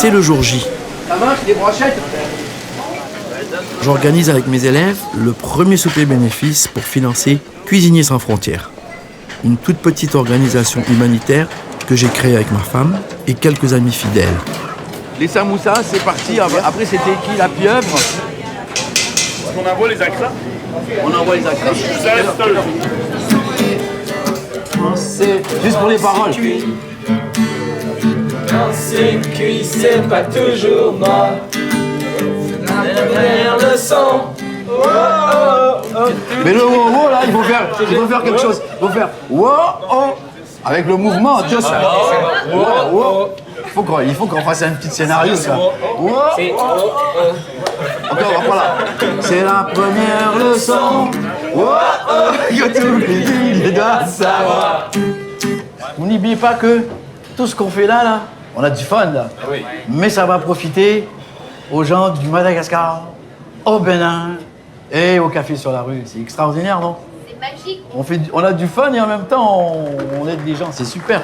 C'est le jour J. Ça marche, les brochettes? J'organise avec mes élèves le premier souper bénéfice pour financer Cuisiniers sans frontières. Une toute petite organisation humanitaire que j'ai créée avec ma femme et quelques amis fidèles. Les samoussas, c'est parti. Après, c'était qui? La pieuvre? Est-ce qu'on envoie les accras? On envoie les accras. C'est juste pour les paroles. Quand c'est cuit, c'est pas toujours mort. Dernière leçon. Oh, oh, oh. Mais le wow, là, il faut faire quelque chose. Il faut faire wow, oh, avec le mouvement, tu vois ça. Wow, wow. Il faut qu'on fasse un petit scénario, ça. Wow, oh. Encore, voilà. C'est la première leçon. Wow, oh. Que tout le monde doit savoir. Vous n'oubliez pas que tout ce qu'on fait là, on a du fun, là. Oui. Mais ça va profiter aux gens du Madagascar, au Bénin et au café sur la rue. C'est extraordinaire, non? C'est magique. On a du fun et en même temps, on aide les gens. C'est super.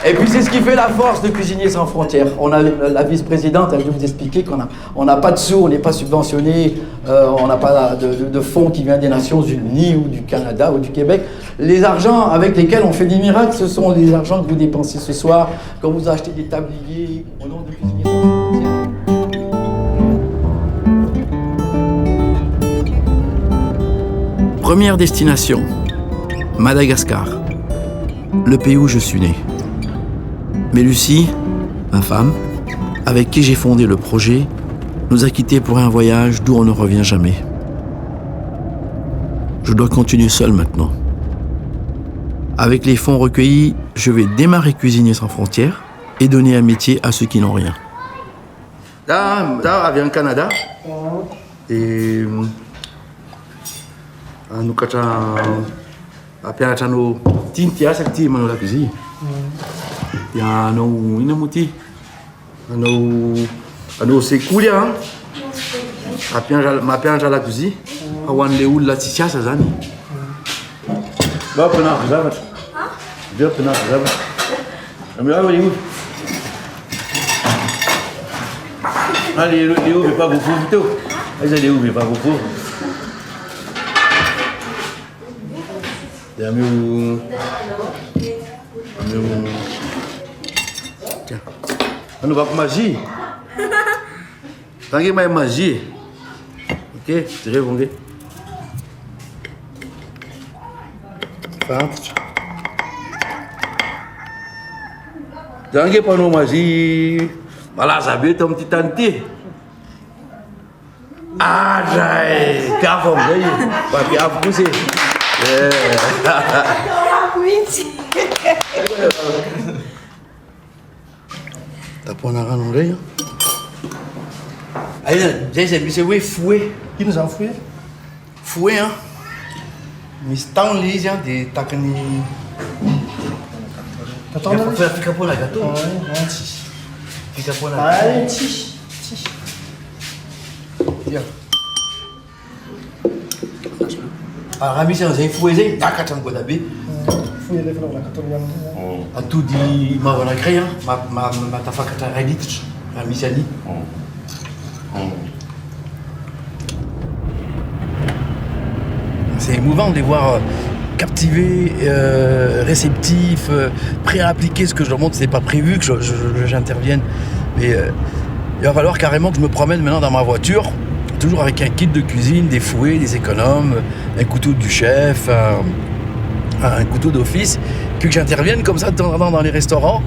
Et puis, c'est ce qui fait la force de Cuisiniers sans frontières. On a la vice-présidente, elle vient vous expliquer qu'on n'a pas de sous, on n'est pas subventionné, on n'a pas de fonds qui viennent des Nations Unies ou du Canada ou du Québec. Les argents avec lesquels on fait des miracles, ce sont les argents que vous dépensez ce soir quand vous achetez des tabliers au nom de Cuisiniers sans frontières. Première destination, Madagascar, le pays où je suis né. Mais Lucie, ma femme, avec qui j'ai fondé le projet, nous a quittés pour un voyage d'où on ne revient jamais. Je dois continuer seul maintenant. Avec les fonds recueillis, je vais démarrer Cuisiniers sans frontières et donner un métier à ceux qui n'ont rien. Là, elle vient au Canada. Et nous avons tintia sakti mano la cuisine. Il y a une mouti. Nous c'est cool hein. Ma piange à la cuisine. Awan le ou la titia ça zani. Va prendre un réserve. Viens prendre un réserve. Mais allez où? Allez où mais pas beaucoup vite. Allez où mais pas beaucoup. Tiens. On va pour magie. Tant que ma magie. Ok, tu réponds. Tant que pas nos magie. Voilà, ça va être un petit tanté. Ah, j'ai. Qu'à fond, pas qu'à pousser. T'as pas un arrêt en l'oreille? Allez, c'est oui, fouet. Qui nous a fouillé? Fouet, hein? Mais c'est en lise, hein, des takani. T'attends là? Fica pour la gâteau. Fica pour la gâteau. Allez, tige. Viens. Ah, Rami, c'est un fouet, t'as qu'à t'en godaber. Fouillé les fleurs, la catholique. A tout dit, ma bonne créa, ma tafakata radit, Rami Sani. C'est émouvant de les voir captivés, réceptifs, prêts à appliquer ce que je leur montre. C'est pas prévu que j'intervienne. Mais il va falloir carrément que je me promène maintenant dans ma voiture, toujours avec un kit de cuisine, des fouets, des économes, un couteau du chef, un couteau d'office, puis que j'intervienne comme ça de temps en temps dans les restaurants.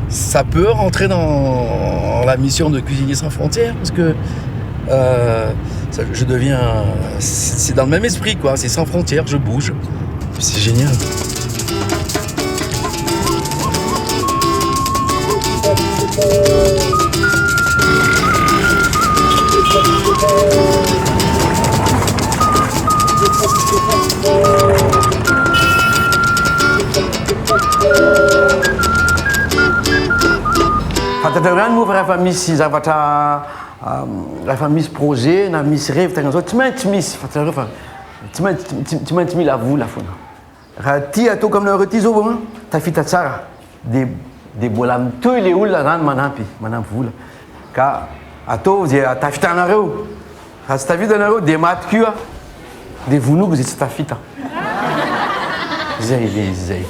Ça peut rentrer dans la mission de Cuisiniers sans frontières, parce que je deviens... C'est dans le même esprit, quoi. C'est sans frontières, je bouge. C'est génial. Fatataran mo rehefa misy zavatra rehefa misy projet na misy rêve tegna zao tsy maintsy misy fa tsareo fa tsy maintsy mila vola foana. Raha ty ataoko aminareo ty zao tafita tsara de des bolam tous les houles là maintenant puis maintenant vous là car à toi j'ai ta fita en arrêt à ta vie dans l'arrêt des maths que des vous nous vous êtes ta fita zay.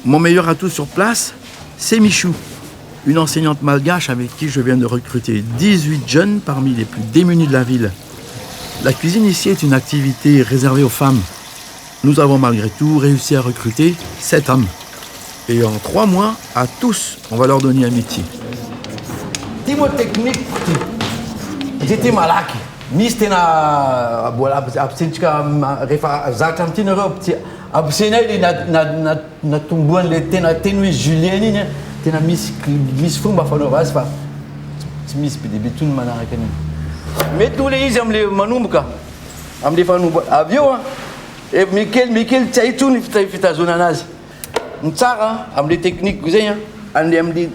Mon meilleur atout sur place, c'est Michou, une enseignante malgache avec qui je viens de recruter 18 jeunes parmi les plus démunis de la ville. La cuisine ici est une activité réservée aux femmes. Nous avons malgré tout réussi à recruter 7 hommes. Et en 3 mois, à tous, on va leur donner un métier. Timo technique, j'étais malak. Miste na bola absentika refa zatamtina rob absena na tumbuan le tena tenui julienne ne tena mis fumba fanovas fa mis pede betun manarakani mais tous les ils aiment les manumka am les fanu avion et Mikel tsaitun fita zona nazi mtsara am les techniques guzenya andi am di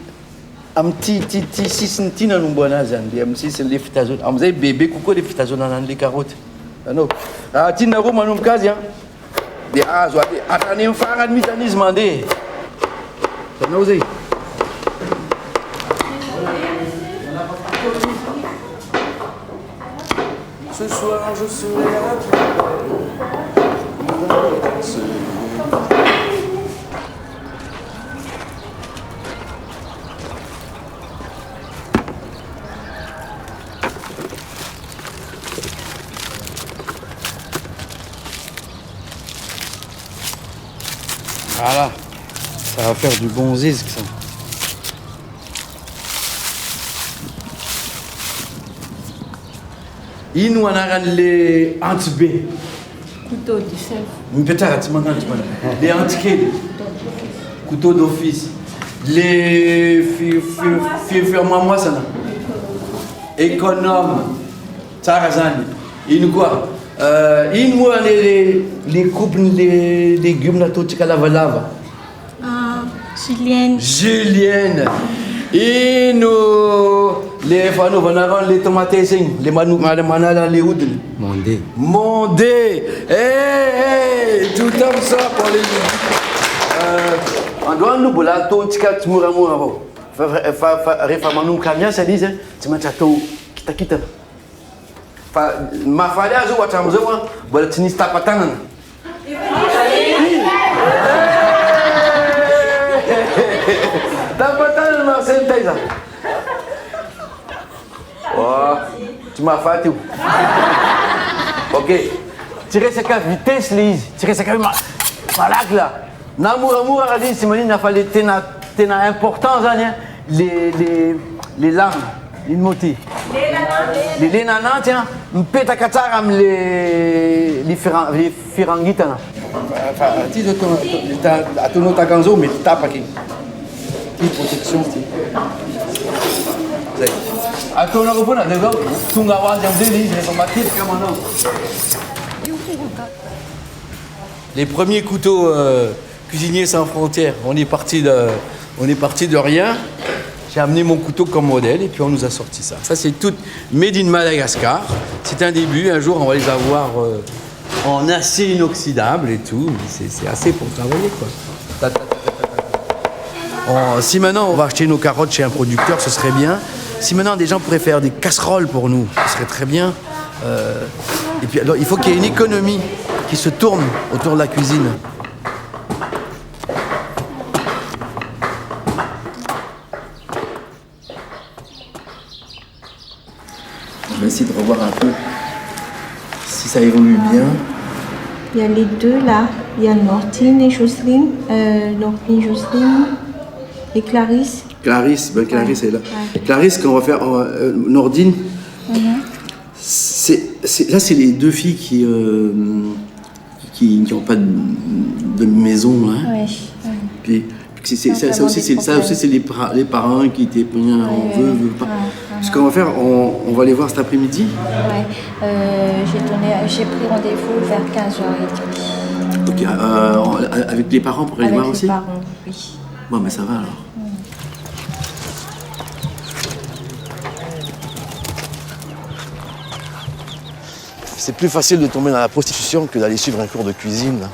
am ti sisintina numbona zandi am sisin le fita zona am zai bébé kuko le fita zona nan les carottes ano tina ro manum kazi de azo atani mfanga mécanisme ande ça nous est Ce soir je serai à la voilà, ça va faire du bon zizk ça. Inu anaran les antibé. Couteau du chef. Peut-être les antiqués. Couteau d'office. Les firmes ça là. Économe. Tarazani. Inu quoi? Inu les coupes les légumes là tout ça lava. Ah, Julienne. Julienne. Inu les fans vont les tomates les manala les oudres. Mondé. Hey, tout comme ça pour les on doit nous bola tout tikat mouramoura bo. Fa manum kamia ça dit tu m'as chateau kita. Fa ma fale azu watamzoa bola tinista patana. Tapatan Marcel Taïsa. Oh, tu m'as fait tout. Ok. Tirer sa carte vitesse, Lise. Tirer sa carte malak là. Namour a dit, Simone, il a fallu tenir importance, les larmes, les motifs. Les nanas, tiens, un peu ta katar les firanguites. Enfin, tu as ton autre ganzo, mais tu tapes qui. Protection, les premiers couteaux cuisiniers sans frontières. On est parti de rien. J'ai amené mon couteau comme modèle et puis on nous a sorti ça. Ça c'est tout made in Madagascar. C'est un début. Un jour on va les avoir en acier inoxydable et tout. C'est assez pour travailler quoi. Si maintenant on va acheter nos carottes chez un producteur, ce serait bien. Si maintenant des gens pourraient faire des casseroles pour nous, ce serait très bien. Et puis alors, il faut qu'il y ait une économie qui se tourne autour de la cuisine. Je vais essayer de revoir un peu si ça évolue bien. Il y a les deux là. Il y a Nordine et Jocelyne. Et Clarisse. Clarisse est là. Ouais. Clarisse, quand on va faire Nordine, là c'est les deux filles qui n'ont pas de maison. Hein. Ouais. Puis ça aussi c'est les parents qui étaient on veut pas. Ce qu'on va faire, on va aller voir cet après-midi. Ouais. J'ai pris rendez-vous vers 15h30. Ok. Avec les parents pour aller voir aussi. Avec les parents, oui. Bon, mais ça va alors. c'est plus facile de tomber dans la prostitution que d'aller suivre un cours de cuisine.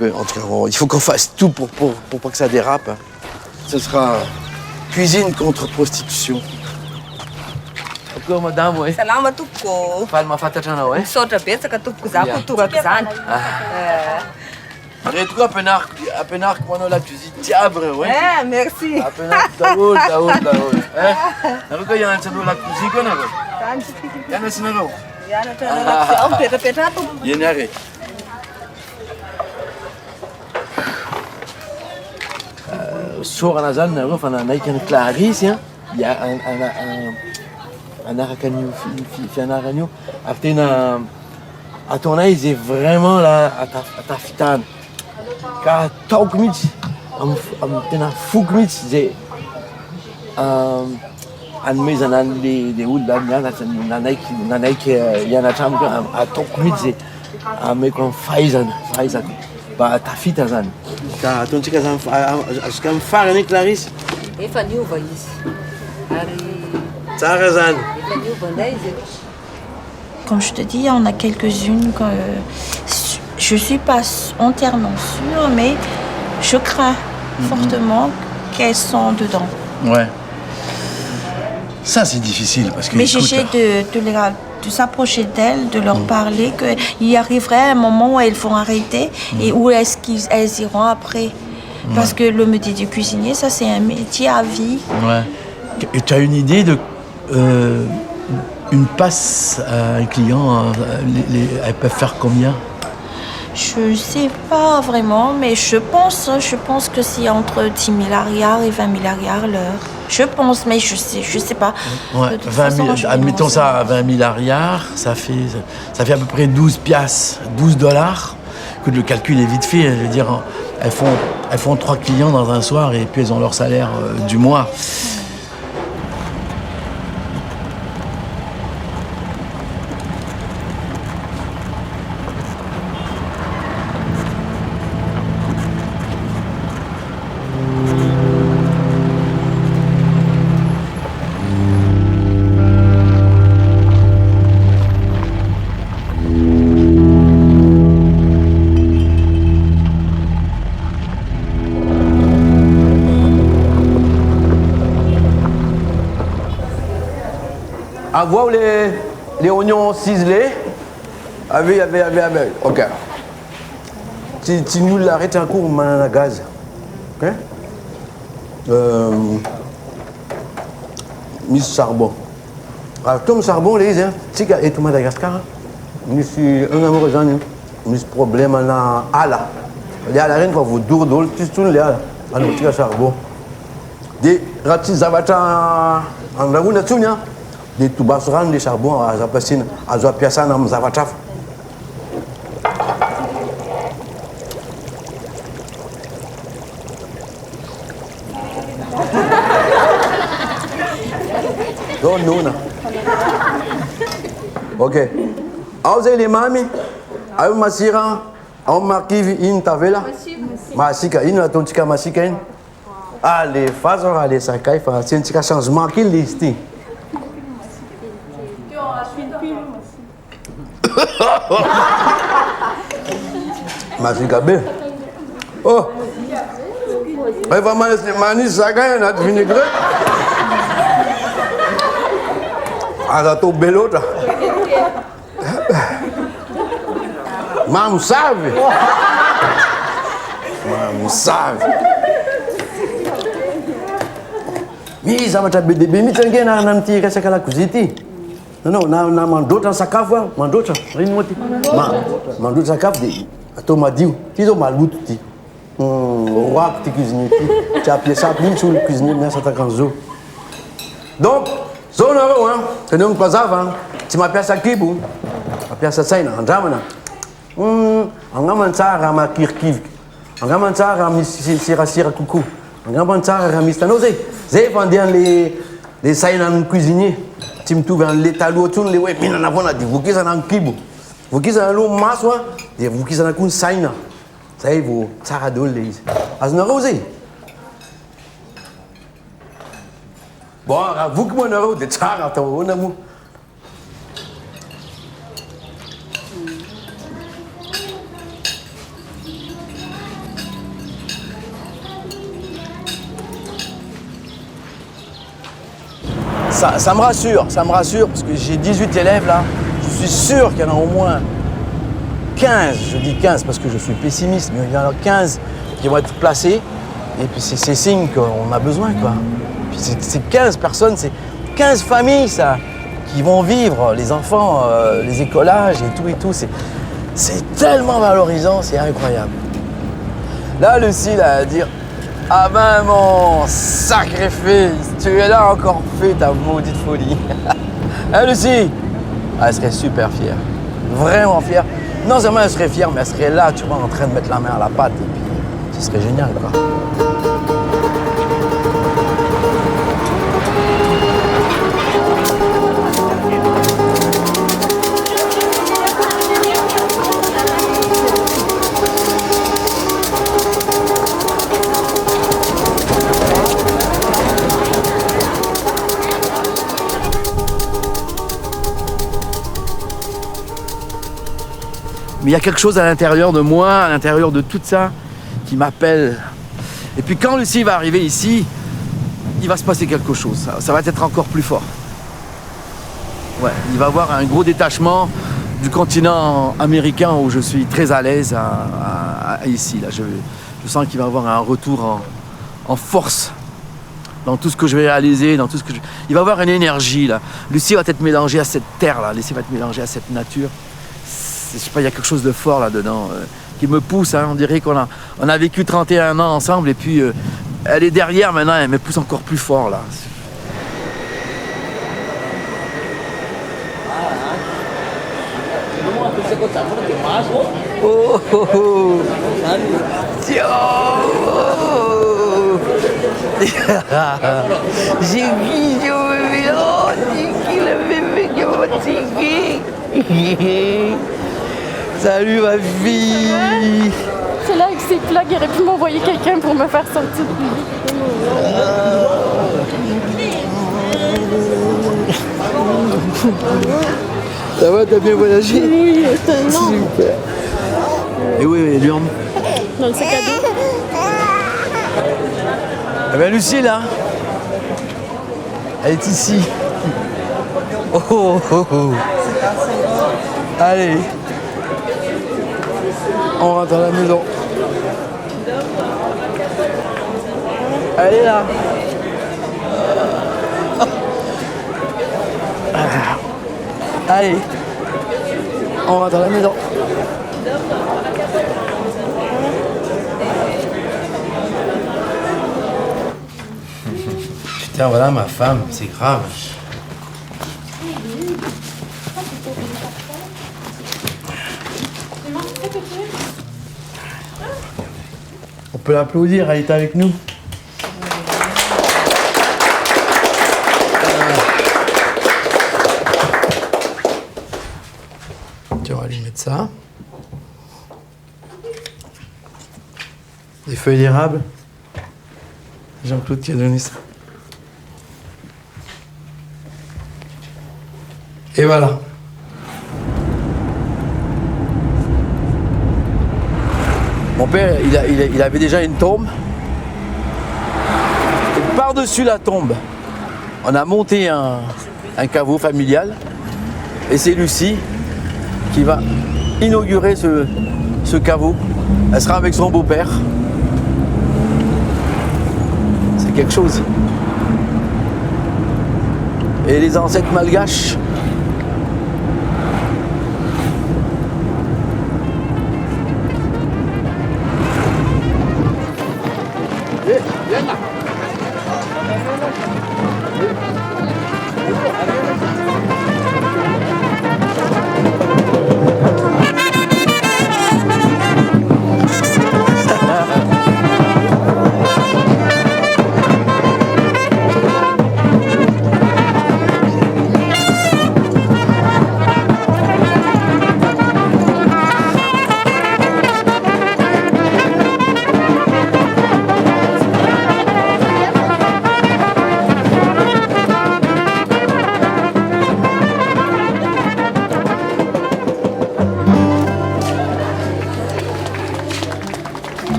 En tout cas, il faut qu'on fasse tout pour pas que ça dérape. Ce sera cuisine contre prostitution. D'accord, madame, oui. Salama tompoko. Faly mahafantatrana hoe. Misaotra betsaka tompoko za ko torako izany. Reto koa ampianariko manao la cuisine tiaby reo e. Merci. Ampianariko daholo. Nareo koa hianatra anao la cuisine koa nareo. Hianatra nareo. Hianatra lakozy ao mipetrapetra tompoko. Eny are. Sorana zany nareo fa nanaiky any Clarisse anaraka an'io fianarana io ary tena ataonay izy vraiment la atafitana ka ataoko mihitsy tena foko mihitsy zay anomezana an'le olona mianatra nanaiky hianatra amiko ataoko mihitsy zay ameko amin'ny fahaizako mba tafita zany ka ataontsika zany azoko amin'ny farany Clarisse Efa niova izy. Ary tsara zany. efa niova ndray izy. Comme je te dis, on a quelques-unes que je suis pas entièrement sûre, mais je crains fortement qu'elles sont dedans. Ouais. Ça, c'est difficile parce que. Mais écoute, j'essaie de s'approcher d'elles, de leur parler qu'il y arriverait un moment où elles vont arrêter et où est-ce qu'elles iront après. Parce que le métier de cuisinier, ça c'est un métier à vie. Ouais. Et tu as une idée de une passe à un client, elles peuvent faire combien? Je sais pas vraiment, mais je pense que c'est entre 10 000 arrières et 20 000 arrières l'heure. Je pense, mais je sais pas. Ouais, De toute 20 000, façon, je vais admettons me ça à 20 000 arrières, ça fait à peu près 12 piastres, $12. Écoute, le calcul est vite fait, je veux dire, elles font 3 clients dans un soir et puis elles ont leur salaire du mois. Avoir les oignons ciselés. Avec. Ok. Tu nous l'arrêtes un coup, on a gaz. Ok? Mis charbon. Alors, comme charbon, les gens, tu as tout Madagascar. Je suis un amoureux, j'ai problème à ala. Les ala, rien vous dourdol, tu tournes les ala. Alors, tu as charbon. Des ratis zavata en la roue, des tubasran de charbon à Zapasine, à Zapiasan, à Zavataf. Non. Ok. Auzei les mami, ayo masira, ayo markivi in tavela. Masika, in la tontika masika in. Allez, façon, allez, ça caille, c'est un petit changement qui liste. Masika B. Oh. Vai manis saga na vinaigrette. Ah, tô belota. Mam sabe. Mi zavatra be dehibe mihitsy angena nan'ity resaka lakozia ity. Non, na mandroatra ny sakafo a, mandroatra. Rino moa ty. Mandroatra sakafo dia atao madio. Ty zao maloto ty. Roako ty cuisinier ty. Tsy ampiasako mihitsy olo cuisinier miasa takan'izao. Donc, zao nareo a, teneo ny mpazava, tsy mampiasa kibo, mampiasa tsaina, andramana. Angambany tsara raha makirikivoka. Angambany tsara raha misy sirasira kokoa. Angambany tsara raha misy tanao zay. Zay efa andeha le sainan'ny cuisinier. Tsy mitovy an'le taloha tsony le hoe mihinana foana dia vokisana ny kibo. Vokisana aloha maso a, dia vokisana koa ny saina. Zay vao tsara daholo le izy. Azonareo zay? Bon, raha voky moa nareo dia tsara atao ahoana moa. ça me rassure, parce que j'ai 18 élèves là. Je suis sûr qu'il y en a au moins 15, je dis 15 parce que je suis pessimiste, mais il y en a 15 qui vont être placés. Et puis c'est signe qu'on a besoin, quoi. Puis c'est 15 personnes, c'est 15 familles, ça, qui vont vivre, les enfants, les écolages et tout. C'est tellement valorisant, c'est incroyable. Là, Lucie, là, à dire « Ah ben, mon sacré fils, tu es là encore fait ta maudite folie. » Hein, Lucie? Ah, elle serait super fière, vraiment fière. Non seulement elle serait fière, mais elle serait là, tu vois, en train de mettre la main à la pâte. Et puis, ce serait génial, quoi. Mais il y a quelque chose à l'intérieur de moi, à l'intérieur de tout ça, qui m'appelle. Et puis quand Lucie va arriver ici, il va se passer quelque chose. Ça va être encore plus fort. Ouais, il va y avoir un gros détachement du continent américain où je suis très à l'aise ici. Là. Je sens qu'il va y avoir un retour en force dans tout ce que je vais réaliser, dans tout ce que il va y avoir une énergie là. Lucie va être mélangée à cette terre là, Lucie va être mélangée à cette nature. Je sais pas, il y a quelque chose de fort là-dedans qui me pousse. Hein. On dirait qu'on a vécu 31 ans ensemble et puis elle est derrière maintenant, elle me pousse encore plus fort là. Oh, oh, oh. J'ai qui le bébé qui m'a tigé. Salut ma fille. C'est là avec ses plaques, il aurait pu m'envoyer quelqu'un pour me faire sortir. Ça va, t'as bien voyagé? Oui, c'est non. Super. Et oui, mais l'urne? Dans le sac à dos. Eh bien Lucie là, elle est ici. Oh oh oh oh. Allez. On rentre à la maison. Elle est là. Allez. On rentre à la maison. Putain, voilà ma femme, c'est grave. On peut l'applaudir, elle est avec nous. Tu vas lui mettre ça. Des feuilles d'érable. Jean-Claude qui a donné ça. Et voilà. Mon père, il avait déjà une tombe. Et par-dessus la tombe, on a monté un caveau familial. Et c'est Lucie qui va inaugurer ce caveau. Elle sera avec son beau-père. C'est quelque chose. Et les ancêtres malgaches.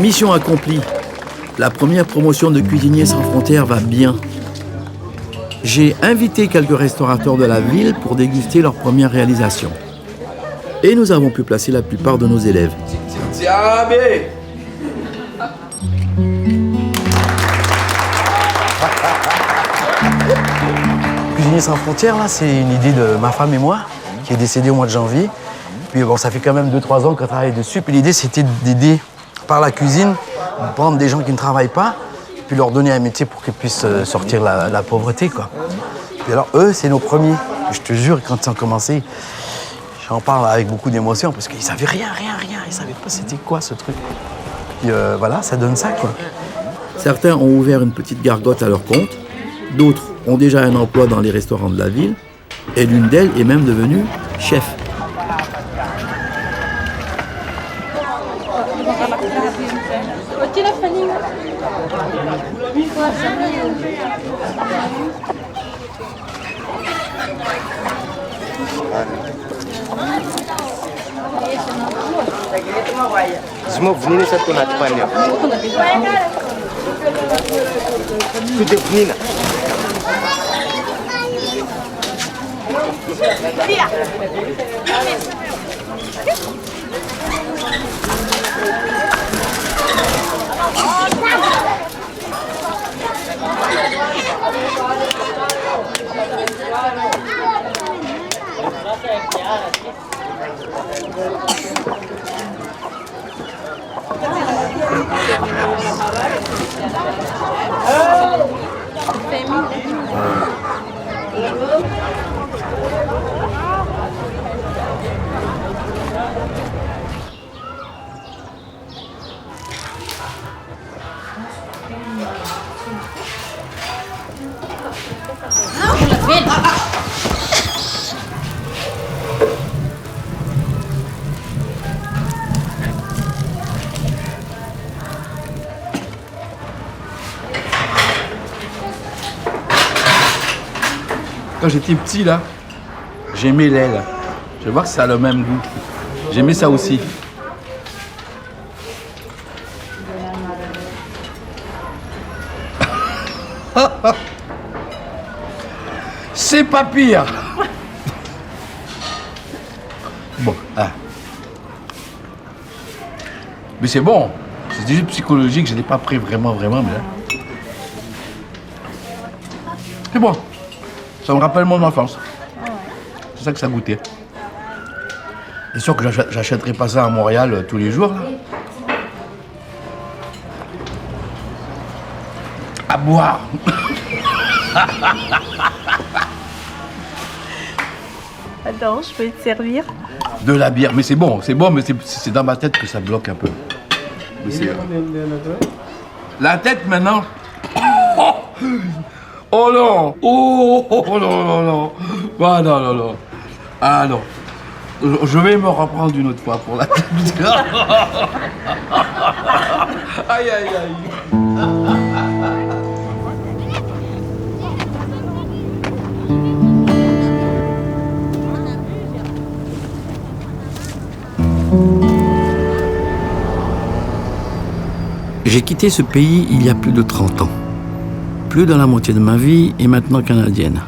Mission accomplie. La première promotion de Cuisiniers sans frontières va bien. J'ai invité quelques restaurateurs de la ville pour déguster leurs premières réalisations. Et nous avons pu placer la plupart de nos élèves. Cuisinier sans frontières, là, c'est une idée de ma femme et moi, qui est décédée au mois de janvier. Puis bon, ça fait quand même 2-3 ans qu'on travaille dessus. Puis l'idée, c'était d'aider par la cuisine, de prendre des gens qui ne travaillent pas, puis leur donner un métier pour qu'ils puissent sortir la pauvreté, quoi. Puis alors, eux, c'est nos premiers. Je te jure, quand ils ont commencé, j'en parle avec beaucoup d'émotion, parce qu'ils savaient rien. Ils savaient pas c'était quoi, ce truc. Puis voilà, ça donne ça, quoi. Certains ont ouvert une petite gargote à leur compte, d'autres ont déjà un emploi dans les restaurants de la ville, et l'une d'elles est même devenue chef. Semua bunyi satu nak depannya. Itu bunyi nak. Quand j'étais petit, là, j'aimais l'aile. Je vois que ça a le même goût. J'aimais ça aussi. C'est pas pire. Bon, ah. Mais c'est bon. C'est juste psychologique, je n'ai pas pris vraiment, mais là. C'est bon. Ça me rappelle mon enfance. C'est ça que ça goûtait. C'est sûr que j'achèterai pas ça à Montréal tous les jours, là. À boire. Attends, je peux te servir. De la bière. Mais c'est bon, mais c'est dans ma tête que ça bloque un peu. Mais la tête maintenant. Oh non! Oh non! Ah non. Ah non. Je vais me reprendre une autre fois pour la tête. Aïe. J'ai quitté ce pays il y a plus de 30 ans. Plus de la moitié de ma vie est maintenant canadienne.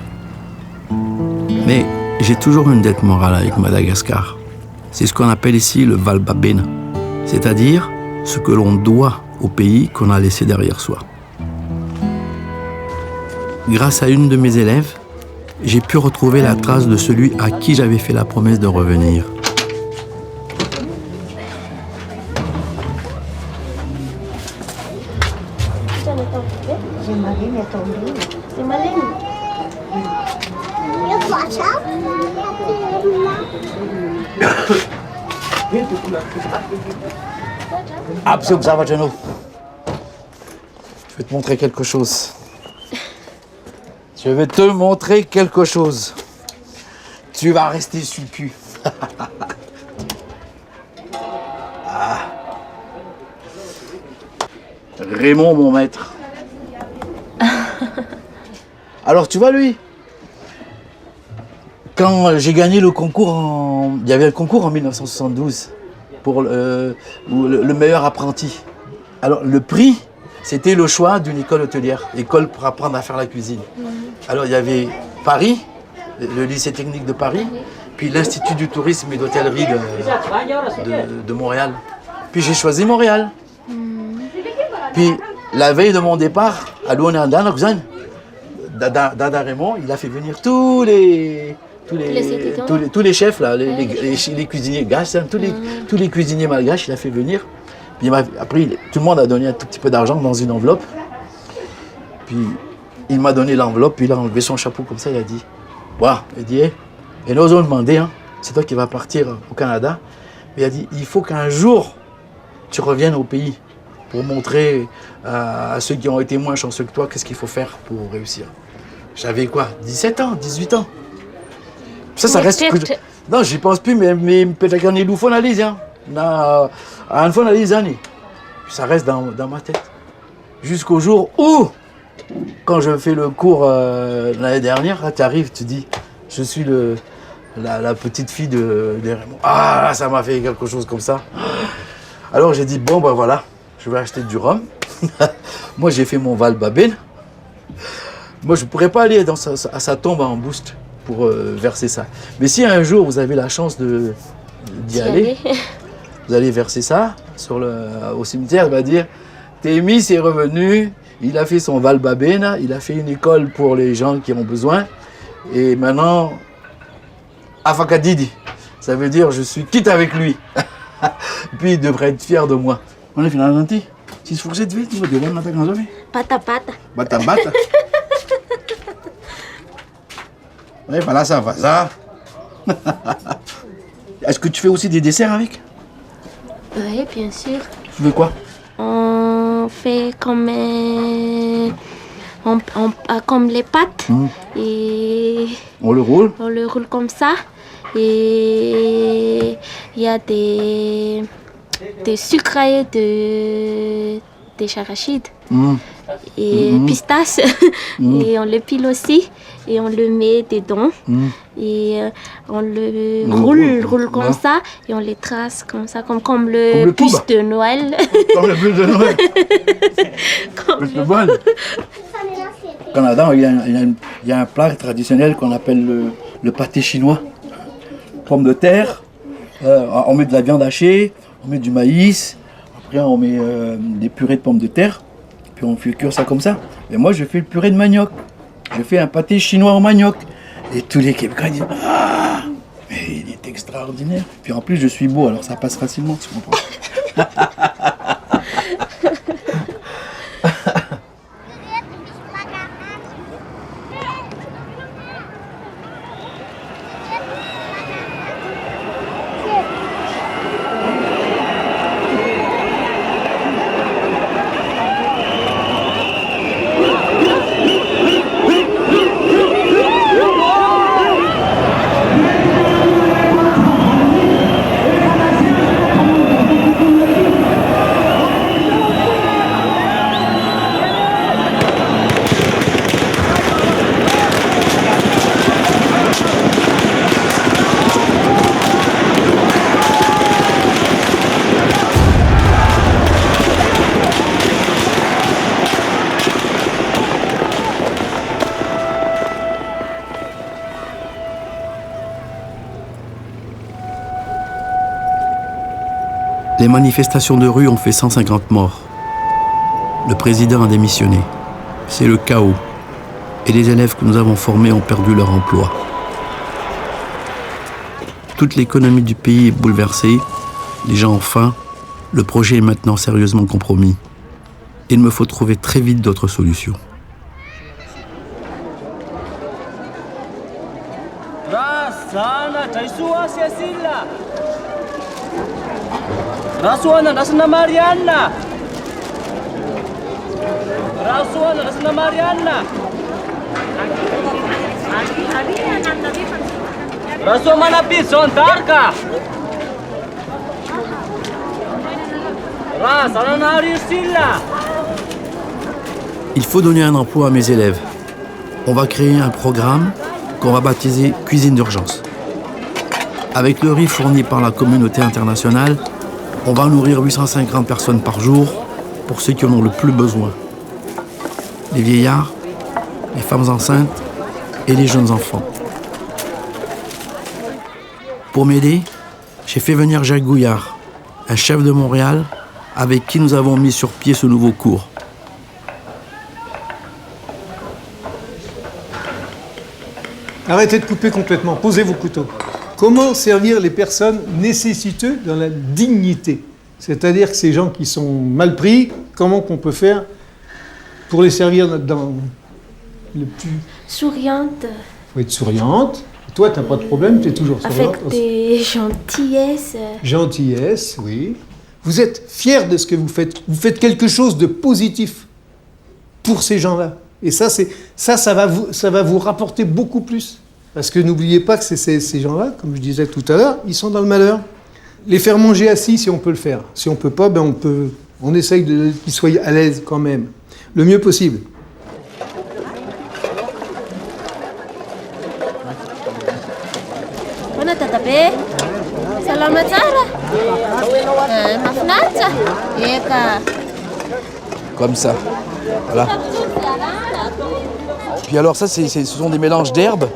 Mais j'ai toujours une dette morale avec Madagascar. C'est ce qu'on appelle ici le Valbabena, c'est-à-dire ce que l'on doit au pays qu'on a laissé derrière soi. Grâce à une de mes élèves, j'ai pu retrouver la trace de celui à qui j'avais fait la promesse de revenir. Observationnel. Je vais te montrer quelque chose. Je vais te montrer quelque chose. Tu vas rester sur le cul. Ah. Raymond, mon maître. Alors, tu vois, lui, quand j'ai gagné le concours, il y avait un concours en 1972 pour le meilleur apprenti. Alors, le prix, c'était le choix d'une école hôtelière, école pour apprendre à faire la cuisine. Alors il y avait Paris, le lycée technique de Paris, puis l'Institut du tourisme et d'hôtellerie de Montréal. Puis j'ai choisi Montréal. Puis la veille de mon départ, à Luanda, Dada Raymond, il a fait venir tous les chefs, là, les cuisiniers gaches, tous les cuisiniers malgaches, il a fait venir. Puis après, tout le monde a donné un tout petit peu d'argent dans une enveloppe. Puis il m'a donné l'enveloppe, puis il a enlevé son chapeau comme ça, il a dit, waouh, il dit, et nous avons demandé, hein, c'est toi qui vas partir au Canada. Mais il a dit, il faut qu'un jour tu reviennes au pays pour montrer à ceux qui ont été moins chanceux que toi qu'est-ce qu'il faut faire pour réussir. J'avais quoi, 17 ans, 18 ans. Ça reste... Non, j'y pense plus, mais peut-être qu'on est loufon à l'île, hein. Un fois à l'île, ça reste dans ma tête. Jusqu'au jour où, quand je fais le cours l'année dernière, tu arrives, tu dis, je suis la petite fille de Raymond. Ah, ça m'a fait quelque chose comme ça. Alors j'ai dit, bon, ben voilà, je vais acheter du rhum. Moi, j'ai fait mon Val Babin. Moi, je ne pourrais pas aller à sa tombe en boost pour verser ça. Mais si un jour, vous avez la chance d'y aller, vous allez verser ça au cimetière, il va dire, Témi est revenu, il a fait son Val Babin, il a fait une école pour les gens qui ont besoin. Et maintenant, Afakadidi, ça veut dire je suis quitte avec lui. Puis il devrait être fier de moi. On est finalement nanti. Si je faisais vite, tu me dis, on a quand même. Pata pata. Bata bata. Oui, voilà, ça va, ça. Est-ce que tu fais aussi des desserts avec? Oui, bien sûr. Tu veux quoi? On fait comme les pâtes et On le roule. on le roule comme ça. Et il y a des sucres des charachides et pistaches. Et on le pile aussi et on le met dedans. Et on le roule comme ça et on les trace comme ça, comme le bûche de Noël. Comme le bûche de Noël. C'est bon. Au Canada, il y a un plat traditionnel qu'on appelle le pâté chinois. Pommes de terre, on met de la viande hachée, on met du maïs, après on met des purées de pommes de terre, puis on fait cuire ça comme ça. Et moi je fais le purée de manioc, je fais un pâté chinois au manioc. Et tous les Québécois disent « Ah, mais il est extraordinaire !» Puis en plus je suis beau, alors ça passe facilement, tu comprends. Les manifestations de rue ont fait 150 morts. Le président a démissionné. C'est le chaos. Et les élèves que nous avons formés ont perdu leur emploi. Toute l'économie du pays est bouleversée. Les gens ont faim. Le projet est maintenant sérieusement compromis. Il me faut trouver très vite d'autres solutions. Rasuana Rasna Mariana. Rasuana Rasna Mariana. Rasumana Pison Darka. Rasana Silla. Il faut donner un emploi à mes élèves. On va créer un programme qu'on va baptiser Cuisine d'urgence. Avec le riz fourni par la communauté internationale, on va nourrir 850 personnes par jour pour ceux qui en ont le plus besoin. Les vieillards, les femmes enceintes et les jeunes enfants. Pour m'aider, j'ai fait venir Jacques Gouillard, un chef de Montréal avec qui nous avons mis sur pied ce nouveau cours. Arrêtez de couper complètement, posez vos couteaux. Comment servir les personnes nécessiteuses dans la dignité? C'est-à-dire que ces gens qui sont mal pris, comment qu'on peut faire pour les servir dans le plus... Souriante, Il faut être souriante. Toi, tu n'as pas de problème, tu es toujours souriante. avec des gentillesses. Gentillesse, oui. Vous êtes fiers de ce que vous faites. Vous faites quelque chose de positif pour ces gens-là. Et ça va vous rapporter beaucoup plus. Parce que n'oubliez pas que ces gens-là, comme je disais tout à l'heure, ils sont dans le malheur. Les faire manger assis, si on peut le faire. Si on ne peut pas, ben on essaye qu'ils soient à l'aise quand même. Le mieux possible. Bona tatabe. Salama tsara. Mahafinaritra. Eka. Comme ça. Voilà. Puis alors ça, ce sont des mélanges d'herbes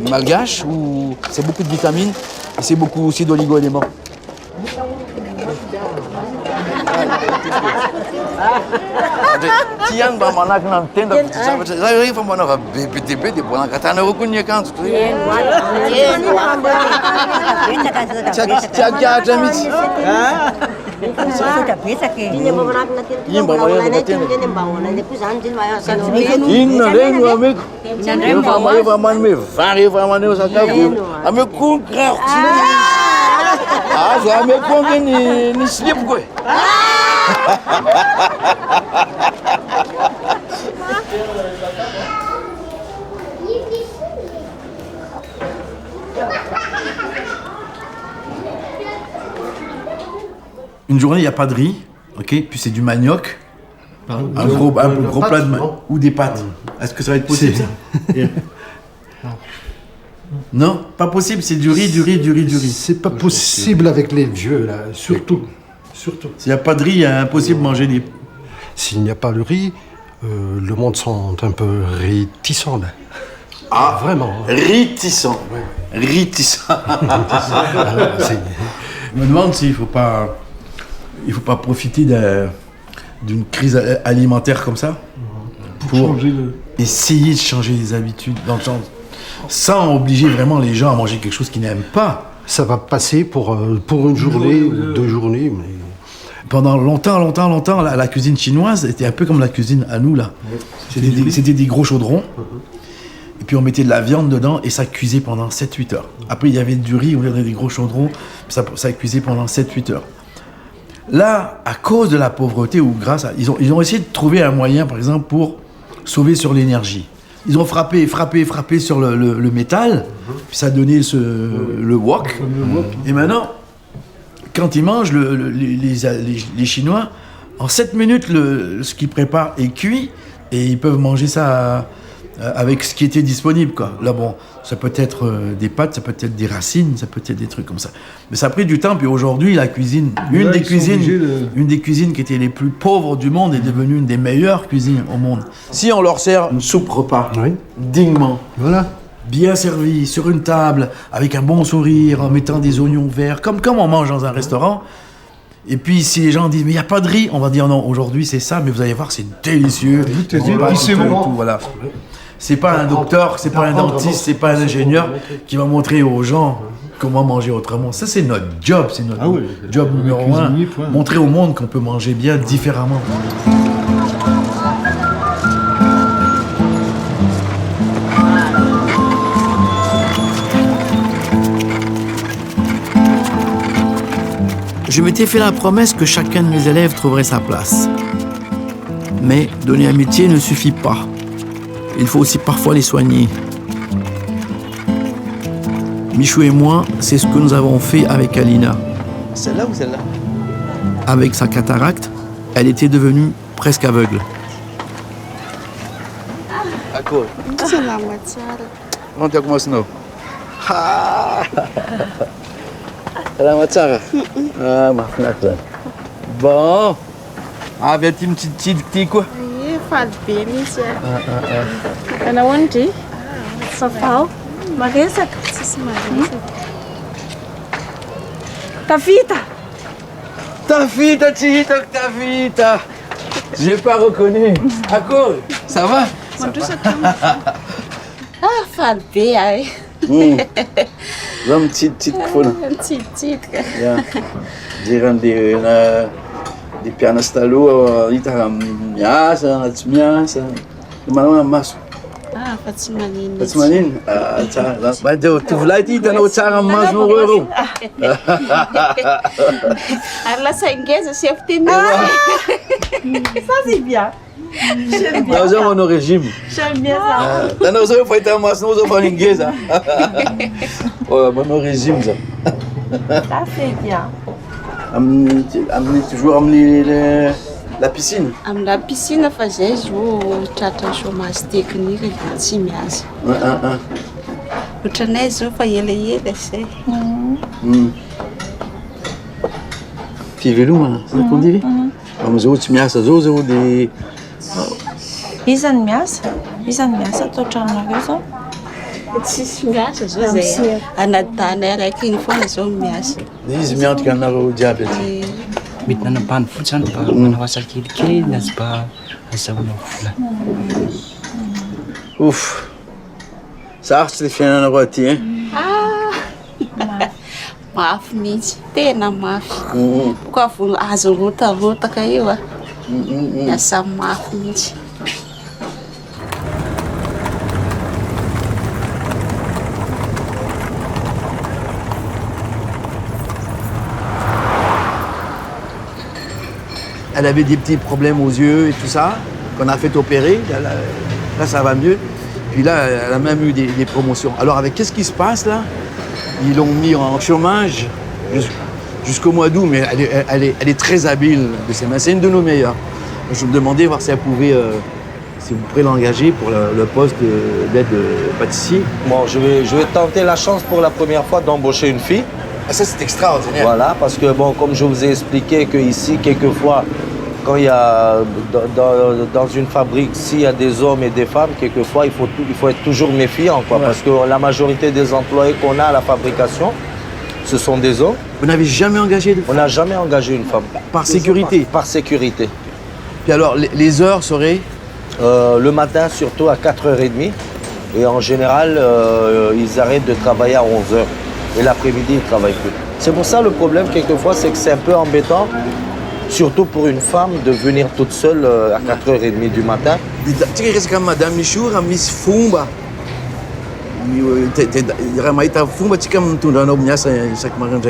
malgaches où c'est beaucoup de vitamines et c'est beaucoup aussi d'oligo-éléments. Tian ba mana kan tenda saya fa mana ba bete bona kata na ko nya kan tu cha jamit inna lengo ame fa man me vari fa man o saka ame ku gra ah ame ku ni slip ko Une journée, il n'y a pas de riz, ok, puis c'est du manioc, un gros plat de manioc, ou des pâtes. Est-ce que ça va être possible ça? Non, pas possible, c'est du riz. C'est pas possible avec les vieux, là, surtout. S'il n'y a pas de riz, il est impossible de manger des... S'il n'y a pas le riz, le monde sont un peu réticents, là. Ah, vraiment. Réticent. Alors, Je me demande s'il ne faut pas profiter d'une crise alimentaire comme ça pour essayer de changer les habitudes, dans le sens, sans obliger vraiment les gens à manger quelque chose qu'ils n'aiment pas. ça va passer pour une journée ou 2 journées, mais... Pendant longtemps, la cuisine chinoise était un peu comme la cuisine à nous, là. C'était des gros chaudrons. Et puis on mettait de la viande dedans et ça cuisait pendant 7-8 heures. Après, il y avait du riz, on avait des gros chaudrons, ça cuisait pendant 7-8 heures. Là, à cause de la pauvreté ou grâce à... Ils ont essayé de trouver un moyen, par exemple, pour sauver sur l'énergie. Ils ont frappé sur le métal, puis ça a donné le wok. Et maintenant, quand ils mangent, les Chinois, en 7 minutes, ce qu'ils préparent est cuit et ils peuvent manger ça avec ce qui était disponible, quoi. Là, bon, ça peut être des pâtes, ça peut être des racines, ça peut être des trucs comme ça. Mais ça a pris du temps, puis aujourd'hui, la cuisine, une des cuisines qui étaient les plus pauvres du monde est devenue une des meilleures cuisines au monde. Si on leur sert une soupe repas, dignement, Voilà. bien servie, sur une table, avec un bon sourire, en mettant des oignons verts, comme on mange dans un restaurant. Et puis si les gens disent mais il n'y a pas de riz, on va dire non, aujourd'hui c'est ça, mais vous allez voir c'est délicieux. Tout est dit, puis c'est bon. Voilà. C'est pas un docteur, c'est pas un dentiste, c'est pas un ingénieur qui va montrer aux gens comment manger autrement. Ça c'est notre job, c'est notre job numéro 1. Montrer au monde qu'on peut manger bien différemment. Je m'étais fait la promesse que chacun de mes élèves trouverait sa place. Mais donner un métier ne suffit pas. Il faut aussi parfois les soigner. Michou et moi, c'est ce que nous avons fait avec Alina. Celle-là ou celle-là? Avec sa cataracte, elle était devenue presque aveugle. D'accord. Onde como assinou? Selamat Sarah. Ah, maaf nak. Bon. Ah, vem petit quoi. Falabe mihitsy ana hoany dry safao maresaka tsisy maresaka Tavita. Ta vita. J'ai pas reconnu. D'accord, ça va? Ah, falabe ay. Vamos petit fono. Mitsiditsitika. De pianas taloha hita miasa na tsy miasa. Manao na maso. Ah, fa tsy manino. Fa tsy manino? Ah, tsara. Ba deo tovolahy ty hitanao tsara amin'ny masonao reo. Ary lasa ingeza chef tennis. Ça c'est bien. J'aime bien. Nao zao manao régime. J'aime bien ça. Tanao zao fa hita masonao zao fa ingeza. Manao régime zao. Ça c'est bien. Toujours amener la piscine. Amina piscine fa zay zo tratra chômage technique tsy miasa. Ohatranay zao fa elaela zay. Fiveloma, c'est qu'on dit. Amizao tsy miasa zao de Iza ny miasa atao tranonareo zao? Tsisy miasa zao zay. Anaty tany araiky iny foana zao miasa. izy miantoka anareo jiaby aty. Mety nanambany fotsiny mba manao asa kelikely na tsy mba azahoana vola. Ouf. Sarotsy le fiainanareo aty hein. Mafy mihitsy, tena mafy. Koa vao azo rotarotaka io a. Miasa mafy mihitsy. Elle avait des petits problèmes aux yeux et tout ça, qu'on a fait opérer. Là, ça va mieux. Puis là, elle a même eu des promotions. Alors, qu'est-ce qui se passe là? Ils l'ont mis en chômage jusqu'au mois d'août, mais elle est très habile de ses mains. C'est une de nos meilleures. Je me demandais voir si elle pouvait, si vous pourrez l'engager pour le poste d'aide pâtissier. Bon, je vais tenter la chance pour la première fois d'embaucher une fille. Ah, ça, c'est extraordinaire. Voilà, parce que bon, comme je vous ai expliqué qu'ici, quelquefois, quand il y a dans une fabrique, s'il y a des hommes et des femmes, quelquefois, il faut être toujours méfiant, quoi, parce que la majorité des employés qu'on a à la fabrication, ce sont des hommes. Vous n'avez jamais engagé de femme? On n'a jamais engagé une femme. Par sécurité? Par sécurité. Puis alors, les heures seraient? Le matin, surtout à 4h30. Et en général, ils arrêtent de travailler à 11h. Et l'après-midi, ils ne travaillent plus. C'est pour ça le problème, quelquefois, c'est que c'est un peu embêtant, surtout pour une femme, de venir toute seule à 4h30 du matin. Tu sais que Madame Michour a mis Fumba. Ramaita Fumba, tu sais comme tout dans nos mias, chaque matin.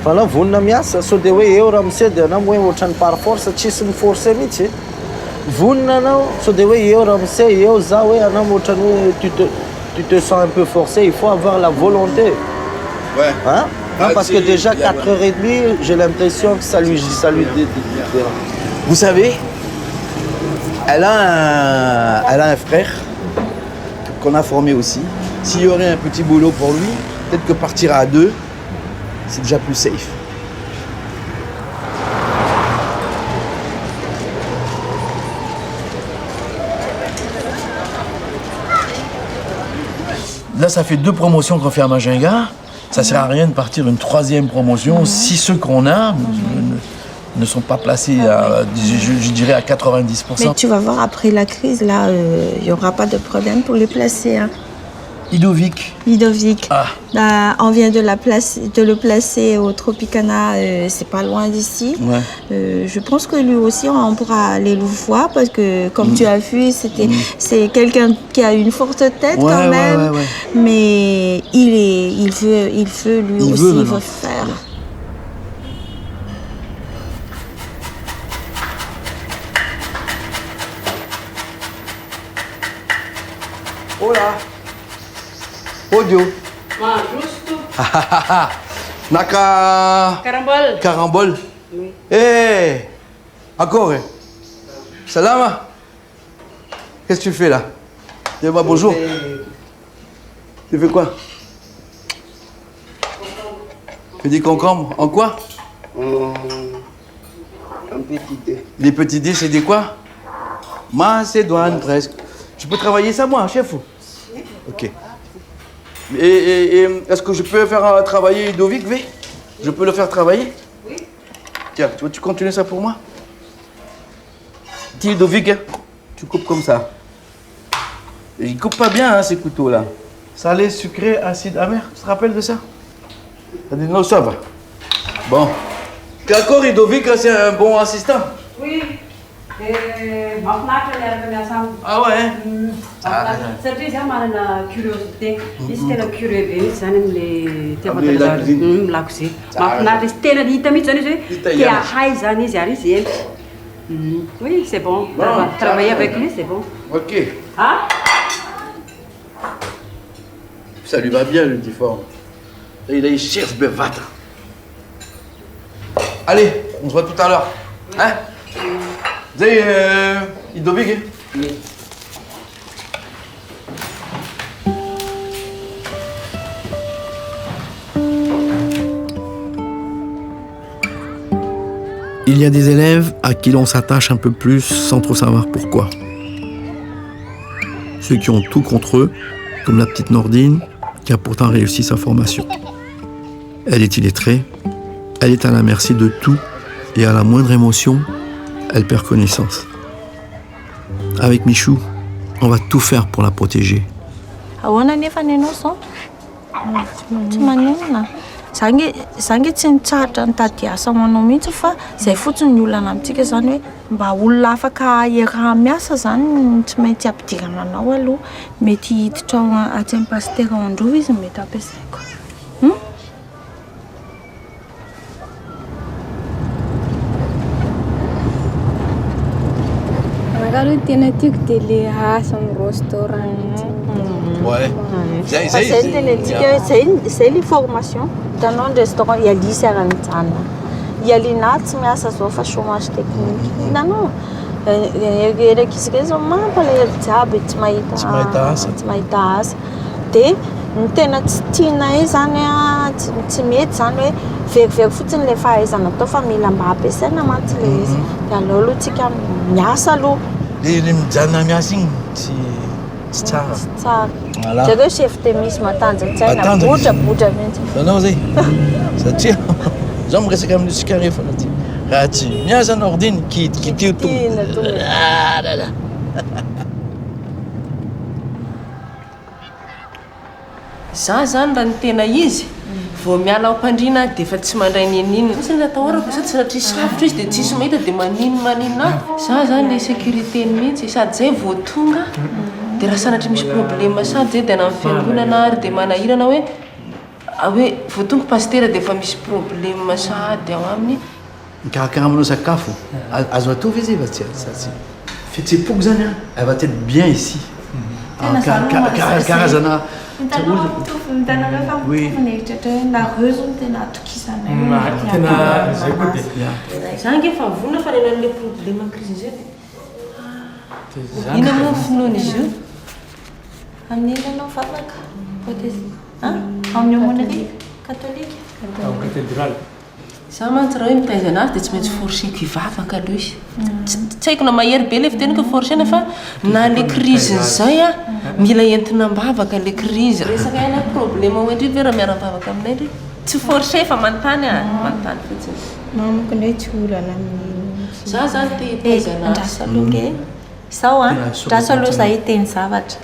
Voilà, vous n'avez pas ça. So de ouais, eu ramsed, na moi au chan par force, tu sais me forcer miche. Vous n'avez so de ouais, eu ramsed, eu zawe, na moi chan tu te sens un peu forcé. Il faut avoir la volonté. Ouais. Hein? Non, parce que déjà 4h30, j'ai l'impression que ça lui dérange. Vous savez, elle a un frère qu'on a formé aussi. S'il y aurait un petit boulot pour lui, peut-être que partir à deux, c'est déjà plus safe. Là, ça fait 2 promotions qu'on fait à Majinga. Ça ne sert à rien de partir une 3e promotion si ceux qu'on a ne sont pas placés, je dirais, à 90%. Mais tu vas voir, après la crise, là, il n'y aura pas de problème pour les placer. Hein. Ludovic. Ah. On vient de le placer au Tropicana, c'est pas loin d'ici. Ouais. Je pense que lui aussi, on pourra aller le voir parce que, comme tu as vu, c'est quelqu'un qui a une forte tête quand même. Ouais. Mais il veut lui aussi faire. Hola. Audio. Naka. Carambole. Eh. Encore. Salama. Qu'est-ce que tu fais là? Tu dis bonjour. Tu fais quoi? Tu dis concombre. En quoi? Un petits dés. Les petits dés, c'est des quoi? Macédoine, presque. Je peux travailler ça, moi, chef? Ok. Et est-ce que je peux faire travailler Ludovic, V? Je peux le faire travailler? Oui. Tiens, tu continues ça pour moi? Tiens, Ludovic, hein, tu coupes comme ça. Et il coupe pas bien, hein, ces couteaux-là. Salé, sucré, acide, amer. Tu te rappelles de ça? T'as dit non, ça va. Bon. D'accord, Ludovic, c'est un bon assistant. Oui. Ah ouais? Satria za manana curiosité. Izy tena curieux be mihitsy zany am'le lakozia. Mahafinaritra izy tena hita mihitsy zany izy hoe te ahay zany izy ary izy eny. Oui, c'est bon. Travailler avec lui, c'est bon. Ok. Ah? Ça lui va bien, le difforme. Il cherche bevata. Allez, on se voit tout à l'heure. Hein? Vous avez Ludovic, hein? Oui. Il y a des élèves à qui l'on s'attache un peu plus sans trop savoir pourquoi. Ceux qui ont tout contre eux, comme la petite Nordine, qui a pourtant réussi sa formation. Elle est illettrée, elle est à la merci de tout et à la moindre émotion, elle perd connaissance. Avec Michou, on va tout faire pour la protéger. Zange tsy nitsahatra nitady asa manao mihitsy fa zay fotsiny ny olana amintsika zany hoe mba olona afaka iaraha miasa zany tsy maintsy ampidirana anao aloha mety hiditra aty amin'ny pastera androva izy mety ampiasaiko. Magari tena tiako dia le asa amin'ny restaurant. Ouais. C'est les formations. Dans le restaurant, il y a lycée à l'interne. Il y a l'INAT, mais ça se fait chômage technique. Non. Il y a qui se disent, mais pas les diables, tu m'as dit. Tena tina izany tsy mety zany hoe verivery fotsiny le fahaizana atao fa mila mba ampiasaina mantsy le izy. Dia aleo aloha tsika miasa aloha. Le mijanona miasa igny tsy tsara. Tsy tsara. Zareo chef de mise matanjaka bodrabotra mihitsy. Nanao zay. Satria zaho miresaka amin'isika rehefa naty. Raha tsy miasa Nordine kitio tonga. Za zany raha ny tena izy vao miala ao mpandrina dia efa tsy mandray ninina. Misy natahorako sady tsy natry sarotra izy dia tsisy mahita dia maninona. Za zany le sécurité mihitsy sady zay vao tonga dia raha sanatry misy problème sady zay dia amin'ny fiangonana ary dia manahirana hoe vao tonga pastera dia efa misy problème sady ao aminy. Mikarakara aminao sakafo azo atao izy efa tsy fihetsem-poko zany a elle va être bien ici. Karazana oui. Zange efa vona fa nenan'le problème crise zay. Ina moa finoana izy io? Amin'ny ilanao vavaka amin'ny homonerie catholique. Cathédrale. Za mantsy raha hoe mitaiza anazy dia tsy maintsy forcéko hivavaka aloha izy. Tsy haiko na mahery be le fiteniko forcéna fa na le crise zay a mila entina mbavaka le crise. Resaka ena problème ohatry ve raha miara-bavaka aminay ndry tsy forcé fa manontany manontany fotsiny. Mamako ndray tsy olana amin'ny. Za zany te hitaiza anazy. Aloha zao ndraso aloha za hiteny zavatra.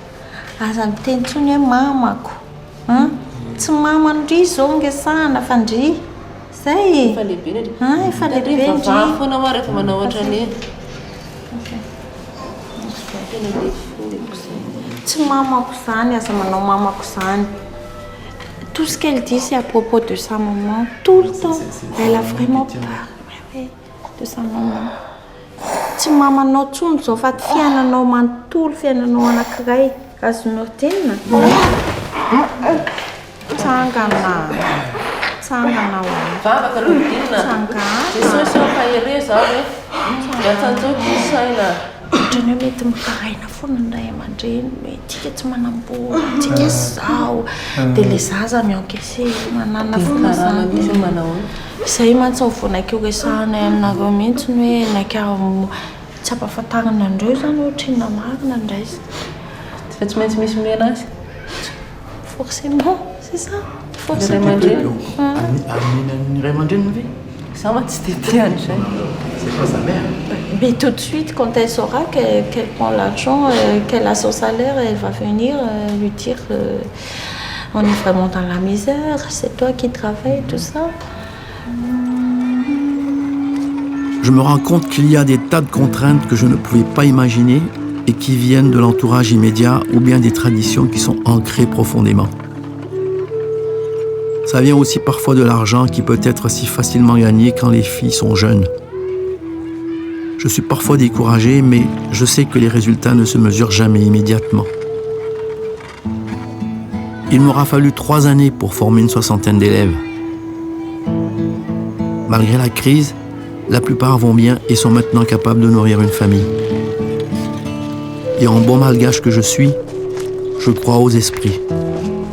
Aza miteny tsony hoe mamako. Tsy mamandry zao ngesana fa ndry. Zay. Efa lehibe ndry. Efa lehibe ndry. Vavy foana maro rehefa manao ohatra ny tsy mamako zany aza manao mamako zany. Tout ce qu'elle dit c'est à propos de sa maman tout le temps. Elle a vraiment peur de sa maman. Tsy mamanao tsony zao fa fiainanao manontolo fiainanao anankiray azonao tena. Tsangana vavaka aloha dinina. Jesosy efa here zao hoe miatsanjoky saina ohatrany hoe mety mitaraina foana ny ray aman-dreny hoe tika tsy manam-bola tika zao dia le zaza miencaissé manana foana zany manao izay mantsy vonakeo resahana aminareo mihitsy ny hoe naika tsy ampahafantarana andreo zany ohatrina marina indraizy fa tsy maintsy misy mena azy forcément c'est ça ray aman-dreny Amin'ny ray aman-dreny ve za ma tsy dia tiany zay c'est pas sa mère. Mais tout de suite, quand elle saura qu'elle prend l'argent, qu'elle a son salaire, elle va venir lui dire on est vraiment dans la misère, c'est toi qui travailles, tout ça. Je me rends compte qu'il y a des tas de contraintes que je ne pouvais pas imaginer et qui viennent de l'entourage immédiat ou bien des traditions qui sont ancrées profondément. Ça vient aussi parfois de l'argent qui peut être si facilement gagné quand les filles sont jeunes. Je suis parfois découragé, mais je sais que les résultats ne se mesurent jamais immédiatement. Il m'aura fallu 3 années pour former une 60aine d'élèves. Malgré la crise, la plupart vont bien et sont maintenant capables de nourrir une famille. Et en bon malgache que je suis, je crois aux esprits.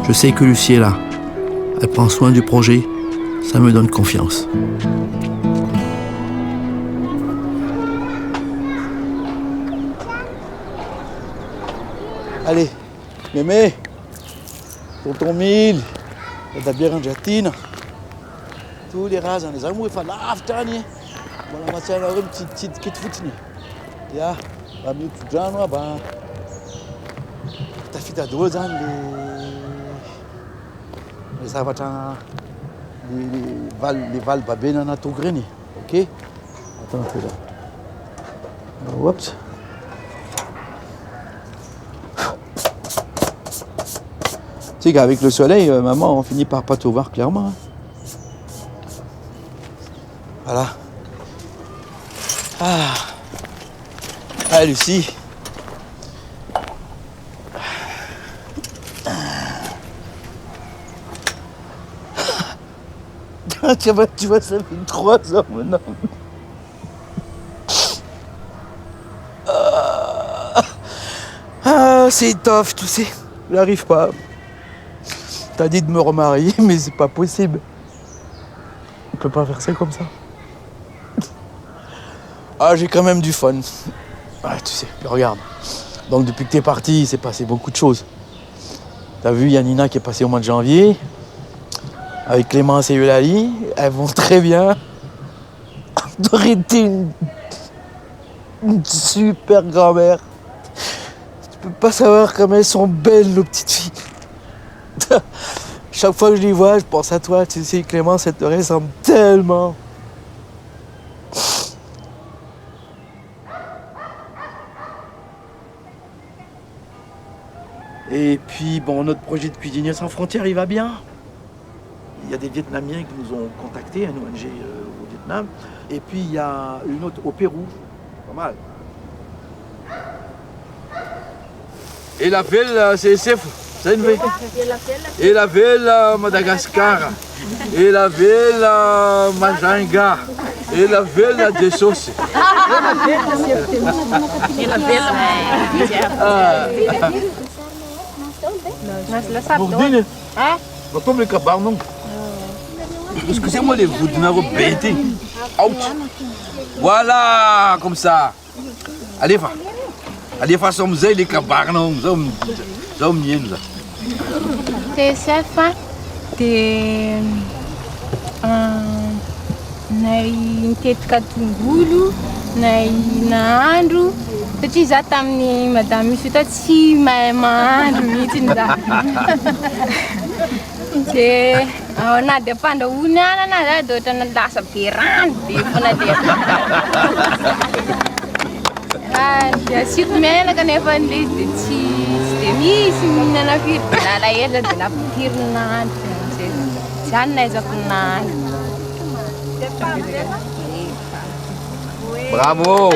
Je sais que Lucie est là. Elle prend soin du projet, ça me donne confiance. Allez, mémé, tonton Mille, ta bière en jatine. Tous les razes, les amours, ils font l'aftani. Voilà, ma soeur, une petite foutini. Ya, bah, mieux tout genre, bah. Ta fille à 2 ans, les avatars, les val babéna na tout greni, ok? Attends un peu là. Oups. Tu sais qu'avec le soleil, maman, on finit par pas tout voir clairement. Hein. Voilà. Ah, Lucie. Tu vois, ça fait 3 ans maintenant. C'est tough, tu sais. J'arrive pas. T'as dit de me remarier, mais c'est pas possible. On peut pas faire ça comme ça. Ah, j'ai quand même du fun. Ah, tu sais, regarde. Donc depuis que t'es parti, il s'est passé beaucoup de choses. T'as vu Yanina qui est passée au mois de janvier. Avec Clémence et Eulalie, elles vont très bien. T'aurais été une super grand-mère. Tu peux pas savoir comme elles sont belles, nos petites filles. Chaque fois que je les vois, je pense à toi. Tu sais, Clémence, elle te ressemble tellement. Et puis, bon, notre projet de cuisinier sans frontières, il va bien. Il y a des Vietnamiens qui nous ont contactés, un ONG au Vietnam. Et puis, il y a une autre au Pérou. Pas mal. Et la ville, c'est une ville. Et la ville, Madagascar. Et la ville, Majanga. Et la ville de Sauce. Et la ville. Bordine. Pas comme les cabards, non. Excusez-moi les vous de m'avoir bêté. Out. Voilà, comme ça. Allez, va. Allez, façon, vous avez les cabards, non. Vous avez C'est ça, c'est nay nitetika tongolo, nay nahandro. Satria za tamin'ny madame misy eto tsy mahay mahandro mihitsy za. Dia na dia ampandrahoana anana za dia ohatrany lasa be rano be foana dia. Dia asiako menaka nefa ilay izy dia tsy dia misy mihinana firy. Alahelo dia nampirina nahandro. Izany nahaizako nahandro. Bravo.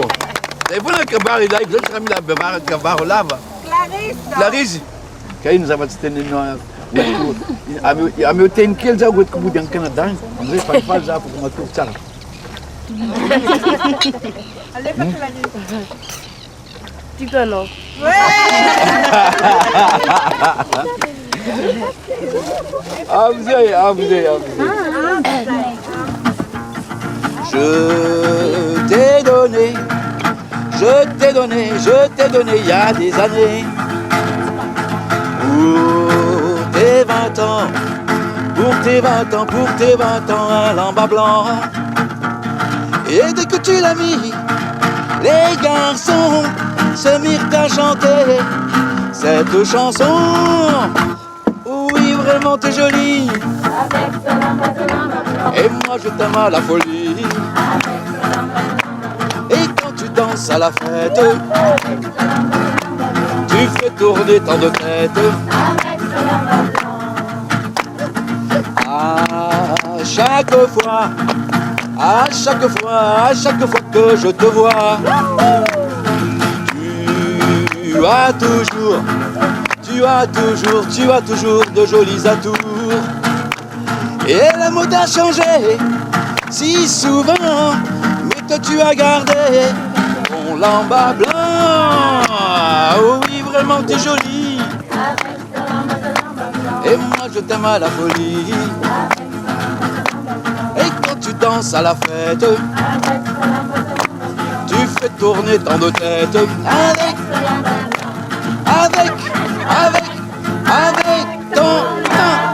Et vous, le cabaret, là, vous avez mis la bavard, le cabaret là. Clarisse. Quand nous avons été il y a eu un quel jour où vous êtes en Canada, on ne va pas ça pour que ça. Tu connais? Je t'ai donné, il y a des années. Pour tes 20 ans, pour tes 20 ans, un lambas blanc. Et dès que tu l'as mis, les garçons se mirent à chanter cette chanson. Oui, vraiment t'es jolie. Et moi je t'aime à la folie. Et quand tu danses à la fête, tu fais tourner tant de têtes. À chaque fois que je te vois, tu as toujours de jolis atours. Et la mode a changé si souvent, mais que tu as gardé ton lambas blanc. Oh oui, vraiment t'es jolie. Et moi je t'aime à la folie. Et quand tu danses à la fête, tu fais tourner tant de têtes. Avec ton lambas.